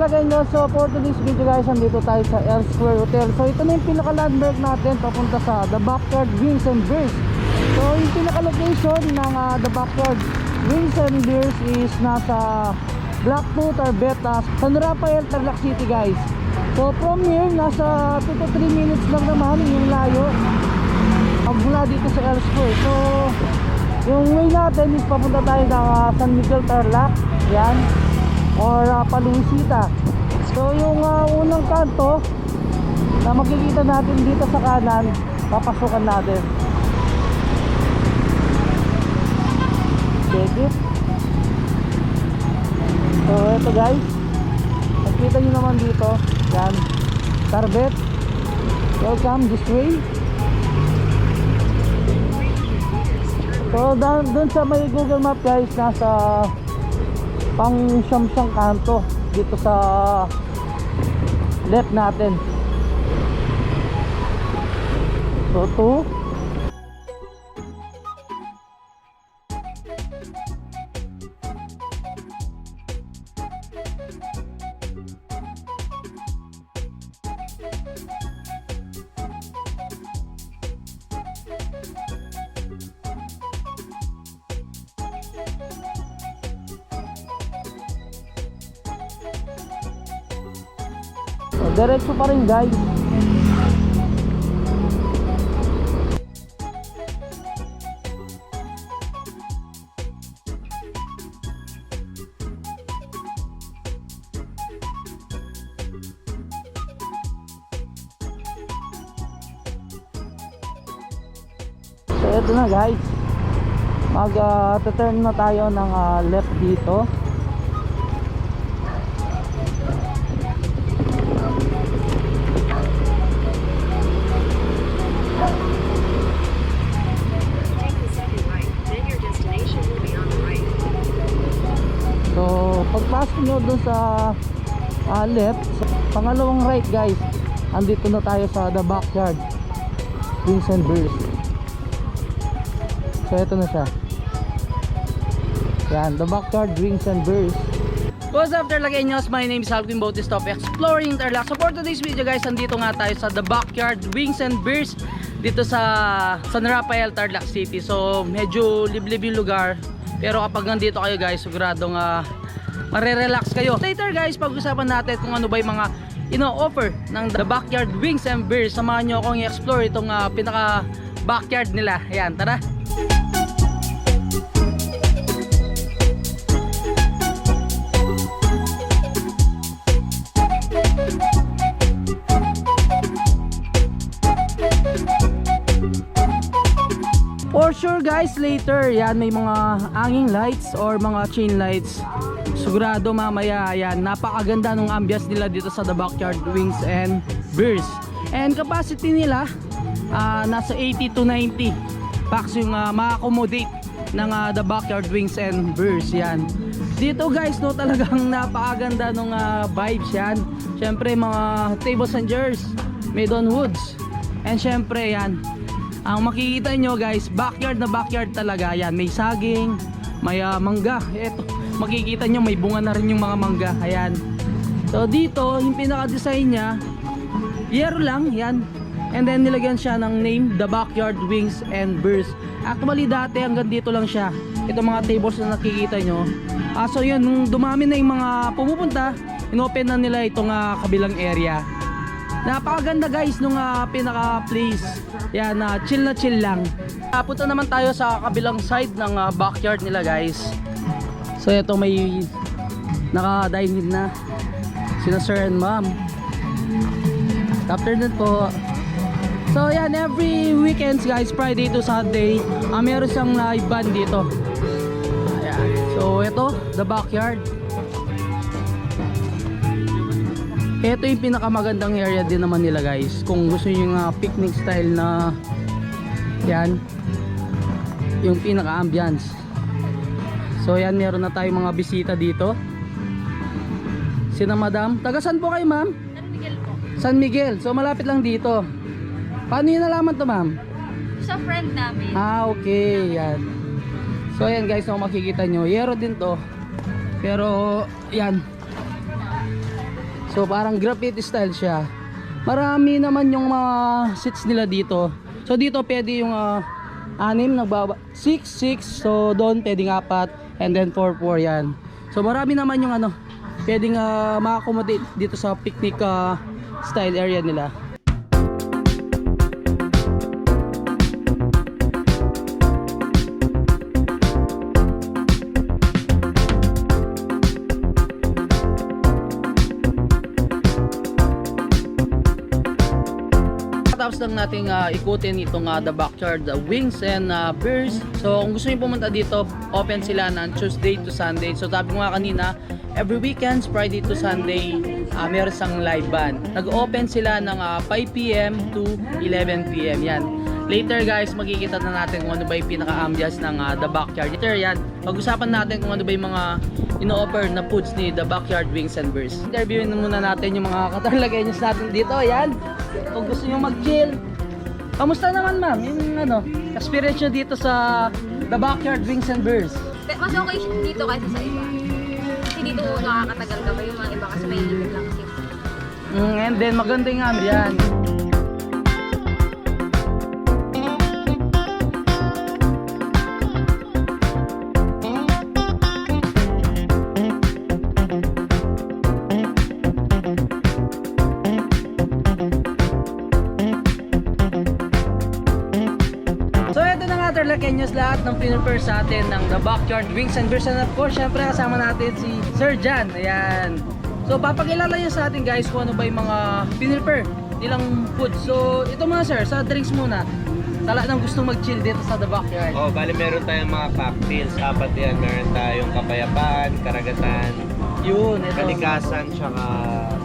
Lagaño. So for today's video guys, nandito tayo sa L Square Hotel. So ito na yung pinaka landmark natin papunta sa The Backyard Wings and Beers. So yung pinaka location ng The Backyard Wings and Beers is nasa Block 2 Tarbeta, San Rafael, Tarlac City guys. So from here, nasa 2 to 3 minutes lang naman yung layo mula dito sa L Square. So yung way natin is papunta tayo ng San Miguel, Tarlac, yan, or Paluisita. So yung unang kanto na makikita natin dito sa kanan, papasukan natin. Check it. So ito guys, nakita nyo naman dito, yan, Tarbet. Welcome this way. So dun sa may Google Map guys, nasa pang siyam-siyang kanto dito sa left natin. So 2. Diretso pa rin guys. So ito na guys, mag-turn na tayo ng left dito. Pagpasok nyo dun sa left, sa pangalawang right guys, andito na tayo sa The Backyard Wings and Beers. So ito na siya, yan, The Backyard Wings and Beers. What's up there Lagaños? My name is Alvin Bautista of Exploring Tarlac. So for today's video guys, andito nga tayo sa The Backyard Wings and Beers dito sa San Rafael, Tarlac City. So medyo liblib yung lugar, pero kapag nandito kayo guys, siguradong marerelax kayo. Later guys, pag-usapan natin kung ano ba yung mga ino-offer ng The Backyard Wings and Beers. Samahan nyo akong i-explore itong pinaka backyard nila. Ayan, tara! For sure guys, later yan may mga hanging lights or mga chain lights. Sigurado mamaya yan, napakaganda ng ambience nila dito sa The Backyard Wings and Beers. And capacity nila nasa 80 to 90 packs yung ma-accommodate ng The Backyard Wings and Beers. Yan. Dito guys, no, talagang napakaganda ng vibes yan. Syempre mga tables and chairs made on woods. And syempre yan, ang makikita nyo guys, backyard na backyard talaga. Yan, may saging, may mangga. Eto, makikita nyo may bunga na rin yung mga mangga. Ayan. So dito, yung pinaka-design nya, yero lang, yan. And then nilagyan siya ng name, The Backyard Wings and Beers. Actually dati hanggang dito lang siya. Ito mga tables na nakikita nyo. So yun, nung dumami na yung mga pumupunta, inopen na nila itong kabilang area. Napakaganda guys nung pinaka place. Yan, chill na chill lang. Punta naman tayo sa kabilang side ng backyard nila guys. So ito may naka-dine-in na sina sir and ma'am. After that po. So yan, every weekends guys, Friday to Sunday, meron siyang live band dito. Ayan. So ito, The Backyard. Ito yung pinakamagandang area din naman nila guys. Kung gusto nyo yung picnic style na yan, yung pinaka-ambience. So yan, meron na tayong mga bisita dito. Sina madam. Taga saan po kayo ma'am? San Miguel po. San Miguel. So malapit lang dito. Paano yun nalaman to ma'am? Sa friend namin. Okay. Yan. So yan guys, no, makikita nyo. Yero din to. Pero yan, So parang graffiti style siya. Marami naman yung mga seats nila dito. So dito pwede yung 6, so doon pwedeng 4, and then 4 yan. So marami naman yung pwedeng ma-accommodate dito sa picnic style area nila. Tapos lang nating ikutin itong the backyard wings and beers. So kung gusto niyo pumunta dito, open sila ng Tuesday to Sunday. So sabi ko nga kanina, every weekends, Friday to Sunday, meron sang live band. Nag-open sila ng 5 PM to 11 PM. Yan. Later guys, makikita na natin kung ano ba yung pinaka-ambiance ng the backyard. Later yan, pag-usapan natin kung ano ba yung mga ino-offer na foods ni the backyard wings and beers. Interviewin muna natin yung mga katarlagenyos natin dito. Yan. Kung gusto nyo mag-chill. Kamusta naman ma'am? Yung experience nyo dito sa the backyard wings and beers. Mas okay dito kaysa sa iba. Kasi dito nakakatagal ka ba yung mga iba kasi may init lang kasi. And then maganda yung ambiance. Kenyos lahat ng pinrefer sa atin ng the backyard wings and beers, and of course syempre kasama natin si Sir Jan. Ayan, so papakilala niya sa atin guys kung ano ba yung mga pinrefer nilang food. So ito mga sir, sa drinks muna, sa lahat ng gustong mag-chill dito sa the backyard. Bali meron tayong mga cocktails, 4 yan. Meron tayong Kapayapaan, Karagatan, Yun, ito. Kalikasan, tsaka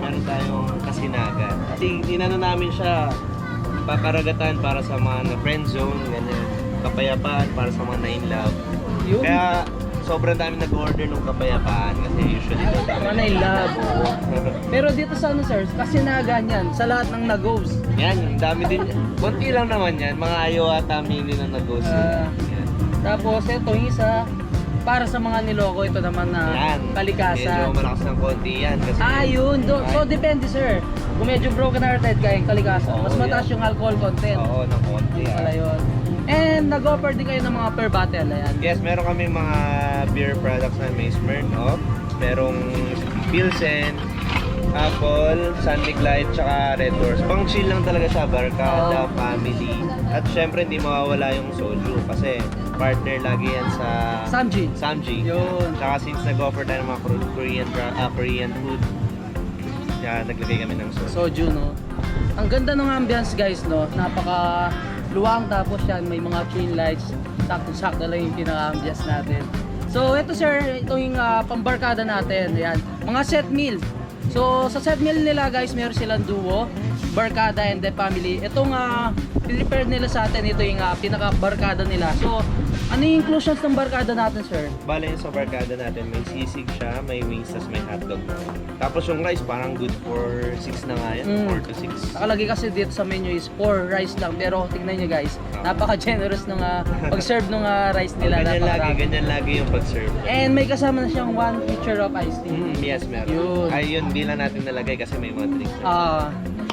meron tayong Kasinagan. Kasi inano namin siya, Karagatan para sa mga friend zone, ganyan. Kapayapaan para sa mga na-in love. Yun. Kaya sobrang dami nag-order ng Kapayapaan kasi usually doon Mga in love. Pero dito sa sir, Kasinagan yan, sa lahat ng nag-goes. Yan, dami din. Konti lang naman yan, mga Ayawata mili na nag-ghost. Yan. Tapos ito yung isa, para sa mga niloko, ito naman na Yan. Kalikasan. Medyo malakas ng konti yan. Kasi Yun. So depende sir. Kung medyo broken hearted ka yung Kalikasan, mas Oo, mataas yan. yung alcohol content. Oo, ng konti. Wala yun. And nag-offer din kayo ng mga per bottle. Ayan. Yes, meron kami mga beer products na may Smirnoff, merong Pilsen, Apple, Sunlight Light, tsaka Red Horse. Pang chill lang talaga siya, barkada, family. At syempre hindi mawawala yung soju kasi partner lagi yan sa Samji. Yun. Tsaka since nag-offer tayo ng mga Korean food, kaya naglagay kami ng soju. Soju, no? Ang ganda ng ambience guys, no? Napaka luwang, tapos yan may mga train lights, sakto-sakto lang yung pinaka-ambience natin. So ito sir, ito yung pambarkada natin. Ayan, mga set meal. So sa set meal nila guys, meron silang duo, barkada and then family. Itong prepare nila sa atin, ito yung pinaka-barkada nila. So ano yung inclusions ng barkada natin sir? Bale yung sa barkada natin, may sisig siya, may wings, tas may hotdog na. Tapos yung rice parang good for 6 na nga yan, 4 to 6. Nakalagay kasi dito sa menu is 4 rice lang, pero tingnan nyo guys, napaka-generous ng pag-serve ng rice nila. Ganyan lagi yung pag-serve. And may kasama na siyang 1 pitcher of iced tea. Yes, meron. Yun. Ay, yun, di lang natin nalagay kasi may mga drinks.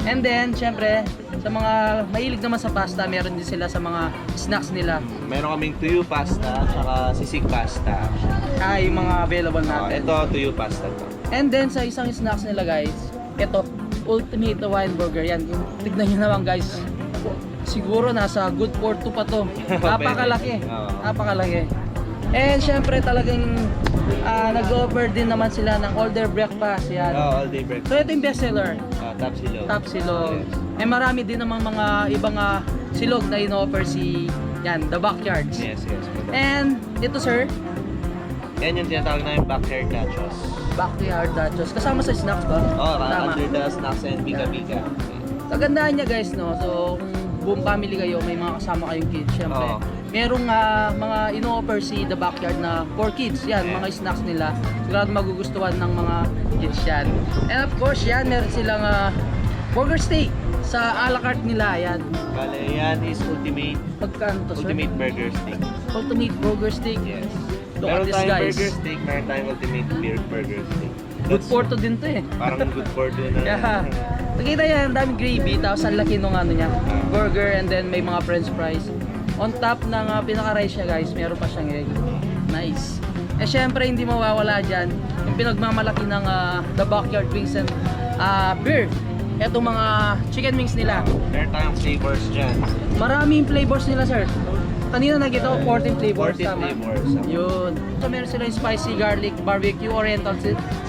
And then, syempre, sa mga mahilig naman sa pasta, meron din sila sa mga snacks nila. Meron kaming tuyo pasta, tsaka sisig pasta. Yung mga available natin. Ito, tuyo pasta to. And then, sa isang snacks nila guys, ito, Ultimate Wine Burger. Yan, tignan nyo naman guys. Siguro nasa good for 2 pa to. Napakalaki. Oo. Napakalaki. And syempre talagang nag-offer din naman sila ng all day breakfast. Yan. All day breakfast. So ito yung best seller. Top silog. Top silog. Yes. Eh marami din namang mga ibang silog na in-offer si yan, the backyards. Yes. And ito sir, Yan yung tinatawag namin backyard nachos. backyard nachos. Kasama sa snacks ba? Under the snacks and bika-bika. Kagandaan niya guys, no? So kung buong family kayo, may mga kasama kayong kids, syempre. Oo. Merong mga ino-offer si the backyard na for kids. Yan, Yeah. mga snacks nila. Sigurado magugustuhan ng mga kids yan. And of course, yan, meron silang burger steak sa a la carte nila. Yan. Bale, yan is ultimate Pagkano to, sir? ultimate burger steak. Ultimate burger steak. Yes. Look at Meron this, tayong guys. burger steak, meron tayong ultimate beer burger steak. Good for two din to eh. Parang good for two na. Yeah. Nakita yan, ang daming gravy, tapos ang laki nung ano niya, burger, and then may mga french fries. On top ng pinaka-rice niya guys, meron pa siyang egg. Nice. Eh syempre hindi mawawala dyan yung pinagmamalaki ng The Backyard Wings and beer. Etong mga chicken wings nila. Meron tayong flavors dyan. Maraming flavors nila sir. Kanina nakita ko 14 flavors. 14 tama? flavors. Yun. So meron sila yung spicy garlic, barbecue, oriental,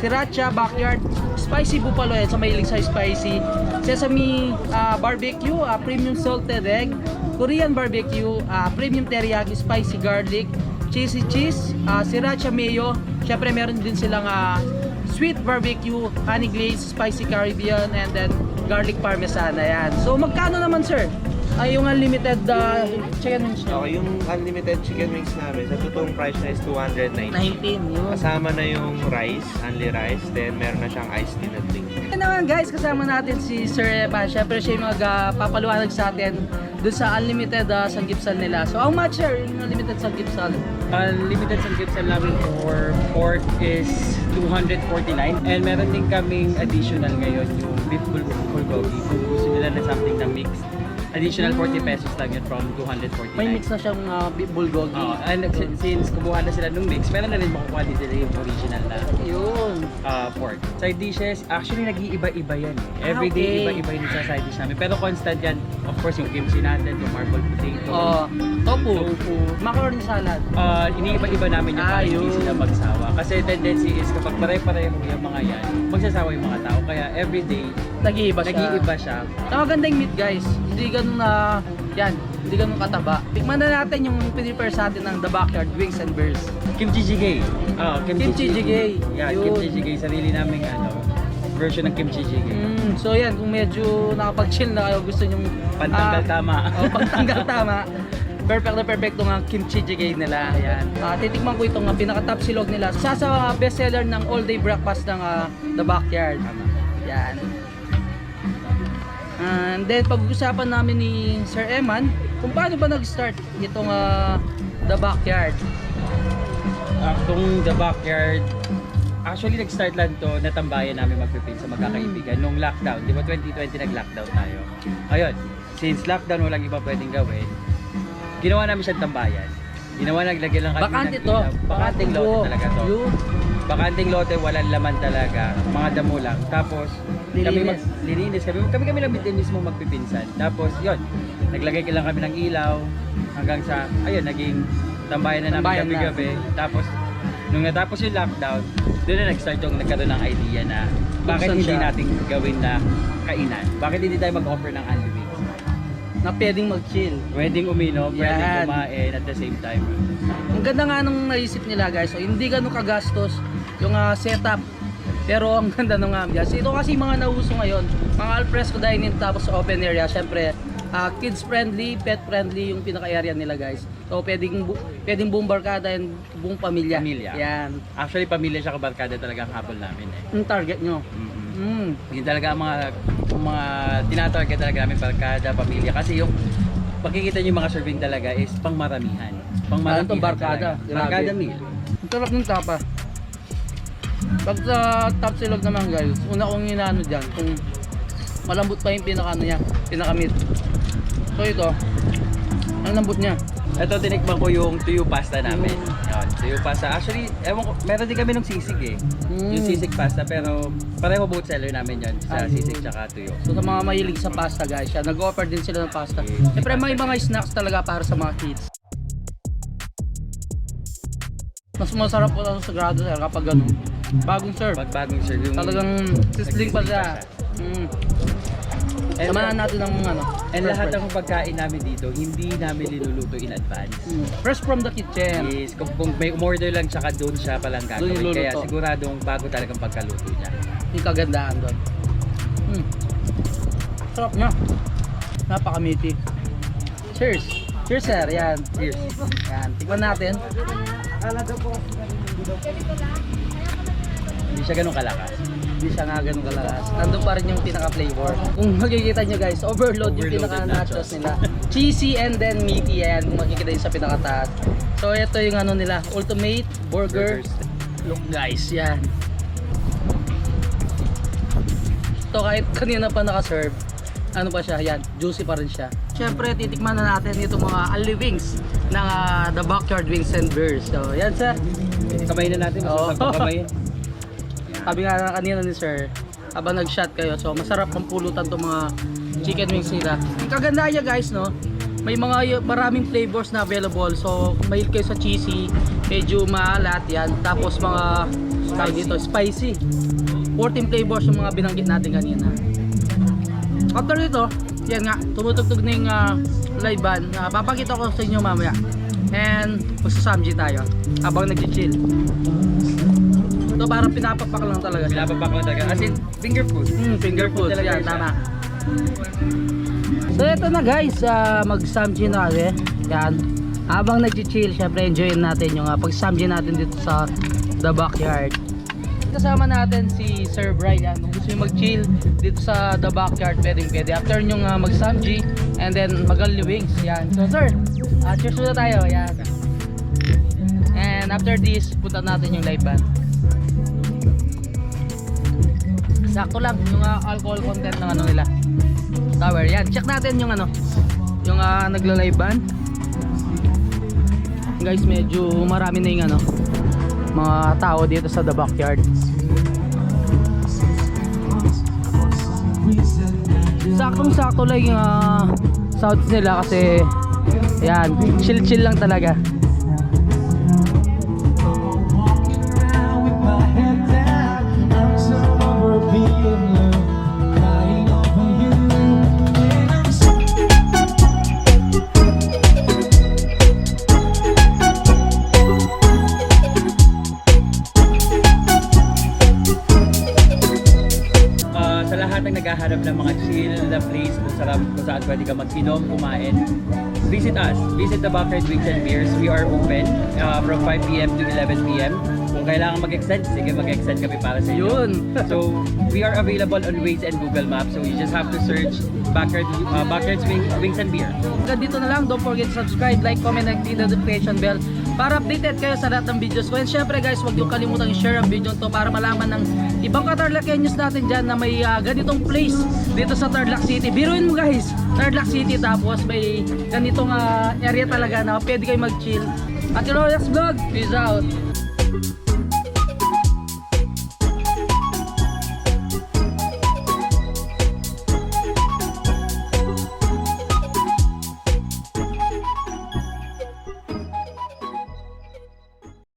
sriracha, backyard, spicy buffalo yan sa mahilig sa spicy, sesame barbecue, premium salted egg, Korean barbecue, premium teriyaki, spicy garlic, cheesy cheese, sriracha mayo, syempre meron din silang sweet barbecue, honey glaze, spicy Caribbean, and then garlic parmesan. Ayan. So magkano naman sir? Ay yung unlimited chicken wings nyo? Okay, yung unlimited chicken wings namin, sa totoong price na is 290. 19 yun. Kasama na yung rice, only rice, then meron na siyang iced tea na drink. Ayan naman guys, kasama natin si Sir Evan. Syempre siya yung magpapaliwanag sa atin dun sa unlimited sanggipsal nila. So how much sir yung unlimited sanggipsal? Unlimited sanggipsal namin for pork is 249 and meron din kaming additional ngayon yung beef bulgogi. Kung gusto nila na something na mixed, additional 40 pesos lang yun from 249. May mix na siyang beef bulgogi. And since kumuha na sila nung mix, meron na rin makukuha din nila yung original na Yun. pork. Side dishes, actually nag-iiba-iba yan eh. Every Okay. day iba-iba yung sa side dish namin. Pero constant yan, of course yung kimchi natin, yung marble potato, Tofu. tofu. Macaroni salad. Iniiba-iba namin yung para hindi yun. sila magsawa. Kasi tendency is kapag pare-pareho yung mga yan, magsasawa yung mga tao. Kaya everyday, Nag-iiba siya. nag-iiba siya. Ang maganda yung meat guys. Hindi ganun hindi ganun kataba. Tikman na natin yung pinipare sa atin ng The Backyard Wings and Beers. Kimchi jjigae. Kimchi jjigae. Yeah, Yun. kimchi jjigae. Sarili naming version ng kimchi jjigae. So yan, kung medyo nakapag-chill na kayo, gusto nyong Pantanggal tama. pantanggal tama. Perfecto nga kimchi jjigae nila. Ayan. Titikman ko itong pinaka-top silog nila. Sa bestseller ng all-day breakfast ng The Backyard. Yan. And then pag-uusapan namin ni Sir Eman kung paano ba nag-start itong The Backyard. Itong The Backyard, actually nag-start lang to, natambayan namin magpipinsa magkakaibigan nung lockdown. Di ba 2020 nag-lockdown tayo? Ayun, since lockdown walang iba pwedeng gawin, ginawa namin siyang tambayan. Naglagay lang kami Bakante ng to. ilaw. Bakanting lote talaga to. Yun. Bakanting lote, walang laman talaga. Mga damo lang. Tapos, Lilinis. lilinis. Kami lang din mismo magpipinsan. Tapos, yun. Naglagay lang kami ng ilaw. Hanggang sa, ayun, naging tambayan na namin Tambayan na. gabi-gabi. Tapos, nung natapos yung lockdown, doon na nag-start yung nagkaroon ng idea na bakit Buksan hindi siya. natin gawin na kainan? Bakit hindi tayo mag-offer ng unli wings? Na pwedeng mag-chill. Pwedeng uminom, pwedeng Yan. kumain at the same time. Ang ganda nga nung naisip nila guys. So, hindi ganun kagastos yung setup. Pero ang ganda nung ambiance. Ito kasi mga nauso ngayon. Mga alfresco dining tapos open area. Syempre, kids friendly, pet friendly yung pinaka-area nila guys. So pwedeng buong barkada and buong pamilya. Pamilya. Yan. Actually, pamilya siya kabarkada talaga ang habol namin eh. Yung target nyo. Yun talaga ang mga tinatarget talaga namin barkada, pamilya. Kasi yung makikita nyo yung mga serving talaga is pangmaramihan. Parang to barkada. Talaga. Barkada meal. Ang sarap ng tapa. Pag sa top silog naman guys, una kong inaano dyan, kung malambot pa yung pinaka-meat. So ito, ang lambot niya. Ito, tinikman ko yung tuyo pasta namin. Yun, tuyo pasta. Actually, ewan ko, meron din kami ng sisig eh. Yung sisig pasta, pero pareho both seller namin yun sa sisig tsaka tuyo. So sa mga mahilig sa pasta guys, nag-offer din sila ng pasta. Okay. Siyempre may mga snacks talaga para sa mga kids. Mas masarap po sa sagrado sir kapag ganun. Bagong serve. Pag bagong serve yung... Talagang sizzling pa siya. And, Samahan natin ng and lahat ng pagkain namin dito, hindi namin niluluto in advance. fresh from the kitchen. Is kung may umorder lang tsaka doon siya palang Doon gagawin. yung Kaya luluto. siguradong bago talagang pagkaluto niya. Yung kagandahan doon. Sarap niya. Napaka-meaty. Cheers! Cheers sir, yan. Cheers. Yan, tikman natin. Hindi siya ganun kalakas. Hindi siya nga ganun kalakas. Nandun pa rin yung pinaka-flavor. Kung makikita nyo guys, overload yung Overloaded pinaka-nachos nachos. nila. Cheesy and then meaty yan. Kung makikita nyo sa pinaka-taas. So ito yung nila, ultimate burger. Burgers. Look guys, yan. to kahit kanina pa naka-serve. Ano pa siya, yan, juicy pa rin siya. Siyempre, titikman na natin itong mga Only Wings ng The Backyard Wings and Beers. So, yan sir. Kamay na natin, Oo. masarap kamay. Sabi nga na kanina ni sir, habang nag-shot kayo, so masarap ang pulutan itong mga chicken wings nila. Ang kaganda niya guys, no? May mga maraming flavors na available. So, mahilig kayo sa cheesy, medyo maalat yan. Tapos mga tawag dito, spicy. 14 flavors yung mga binanggit natin kanina. After dito, yan nga, tumutugtog na yung live band. Papakita ko sa inyo mamaya. And magsasamji tayo habang nag-chill. Ito parang pinapapak lang talaga siya. Pinapapak lang talaga. As in, finger food. Finger food, talaga yan, siya. tama. So ito na guys, mag-samji na kami. Yan. Habang nag-chill, syempre enjoyin natin yung pag-samji natin dito sa The Backyard. Kasama natin si Sir Brian. Kung gusto nyo mag-chill dito sa The Backyard, pwede. After nyo mag-samji and then mag-only wings. Yan. So sir, cheers muna tayo. Yan. And after this, punta natin yung live band. Sakto lang yung alcohol content ng ano nila. Tower. Yan. Check natin yung yung nagla-live band. Guys, medyo marami na yung mga tao dito sa The Backyard. Saktong-sakto lang yung sounds nila kasi yan, chill lang talaga. Sa lahat ng naghahanap ng mga chill na place kung saan pwede ka mag-inom, kumain, visit us. Visit the Backyard Wings and Beers. We are open from 5 p.m. to 11 p.m. Kung kailangan mag-extend, sige mag-extend kami para sa inyo. Yun. So, we are available on Waze and Google Maps. So, you just have to search Backyard Wings and Beer. Hanggang dito na lang. Don't forget to subscribe, like, comment, and click the notification bell para updated kayo sa lahat ng videos ko. And syempre guys, huwag niyong kalimutan i-share ang video to para malaman ng ibang Katarlakenyos natin dyan na may ganitong place dito sa Tarlac City. Biruin mo guys, Tarlac City, tapos may ganitong area talaga na pwede kayo mag-chill. At yung next vlog, peace out!